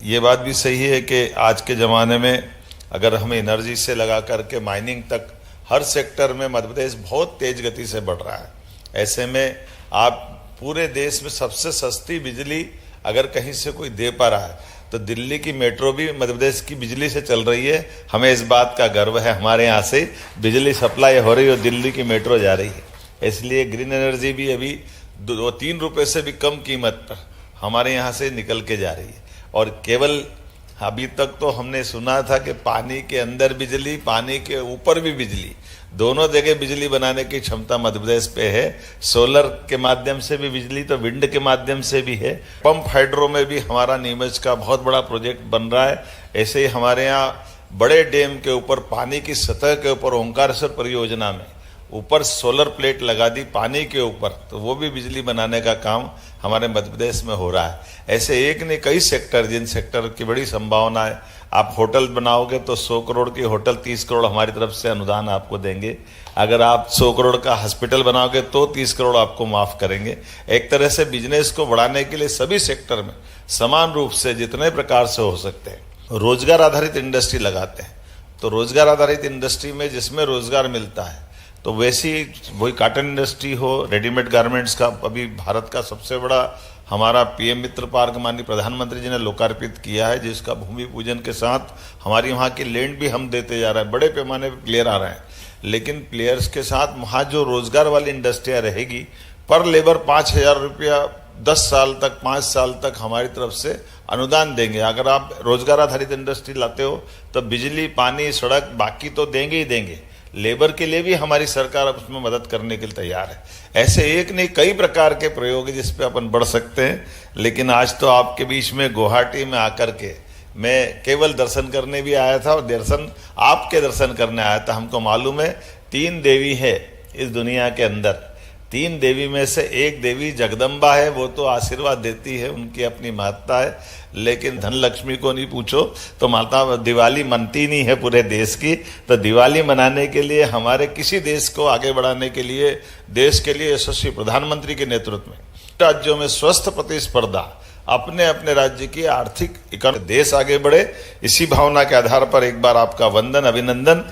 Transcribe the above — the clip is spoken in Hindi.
ये बात भी सही है कि आज के ज़माने में अगर हम एनर्जी से लगा करके माइनिंग तक हर सेक्टर में मध्य प्रदेश बहुत तेज गति से बढ़ रहा है। ऐसे में आप पूरे देश में सबसे सस्ती बिजली अगर कहीं से कोई दे पा रहा है तो दिल्ली की मेट्रो भी मध्य प्रदेश की बिजली से चल रही है। हमें इस बात का गर्व है, हमारे यहाँ से बिजली सप्लाई हो रही है और दिल्ली की मेट्रो जा रही है। इसलिए ग्रीन एनर्जी भी अभी 2-3 रुपए से भी कम कीमत पर हमारे यहाँ से निकल के जा रही है। और केवल अभी तक तो हमने सुना था कि पानी के अंदर बिजली, पानी के ऊपर भी बिजली, दोनों जगह बिजली बनाने की क्षमता मध्य प्रदेश पे है। सोलर के माध्यम से भी बिजली, तो विंड के माध्यम से भी है। पंप हाइड्रो में भी हमारा नीमच का बहुत बड़ा प्रोजेक्ट बन रहा है। ऐसे ही हमारे यहाँ बड़े डैम के ऊपर पानी की सतह के ऊपर ओंकारेश्वर परियोजना में ऊपर सोलर प्लेट लगा दी पानी के ऊपर, तो वो भी बिजली बनाने का काम हमारे मध्य प्रदेश में हो रहा है। ऐसे एक नहीं कई सेक्टर, जिन सेक्टर की बड़ी संभावना है। आप होटल बनाओगे तो 100 करोड़ की होटल 30 करोड़ हमारी तरफ से अनुदान आपको देंगे। अगर आप 100 करोड़ का हॉस्पिटल बनाओगे तो 30 करोड़ आपको माफ करेंगे। एक तरह से बिजनेस को बढ़ाने के लिए सभी सेक्टर में समान रूप से जितने प्रकार से हो सकते हैं रोजगार आधारित इंडस्ट्री लगाते हैं। तो रोजगार आधारित इंडस्ट्री में जिसमें रोजगार मिलता है, तो वैसी वही कॉटन इंडस्ट्री हो, रेडीमेड गारमेंट्स का अभी भारत का सबसे बड़ा हमारा पीएम मित्र पार्क माननीय प्रधानमंत्री जी ने लोकार्पित किया है, जिसका भूमि पूजन के साथ हमारी वहाँ की लैंड भी हम देते जा रहे हैं। बड़े पैमाने पर प्लेयर आ रहे हैं, लेकिन प्लेयर्स के साथ वहाँ जो रोजगार वाली इंडस्ट्रियाँ रहेगी, पर लेबर 5,000 रुपया 10 साल तक, 5 साल तक हमारी तरफ से अनुदान देंगे। अगर आप रोजगार आधारित इंडस्ट्री लाते हो तो बिजली, पानी, सड़क बाकी तो देंगे ही देंगे, लेबर के लिए भी हमारी सरकार उसमें मदद करने के लिए तैयार है। ऐसे एक नहीं कई प्रकार के प्रयोग है जिस पे अपन बढ़ सकते हैं। लेकिन आज तो आपके बीच में गुवाहाटी में आकर के मैं केवल दर्शन करने भी आया था, और दर्शन आपके दर्शन करने आया था। हमको मालूम है 3 देवी है इस दुनिया के अंदर। 3 देवी में से एक देवी जगदम्बा है, वो तो आशीर्वाद देती है, उनकी अपनी महत्ता है। लेकिन धन लक्ष्मी को नहीं पूछो तो माता दिवाली मनती नहीं है पूरे देश की। तो दिवाली मनाने के लिए, हमारे किसी देश को आगे बढ़ाने के लिए, देश के लिए यशस्वी प्रधानमंत्री के नेतृत्व में राज्यों में स्वस्थ प्रतिस्पर्धा, अपने अपने राज्य की आर्थिक इकाई, देश आगे बढ़े, इसी भावना के आधार पर एक बार आपका वंदन, अभिनंदन।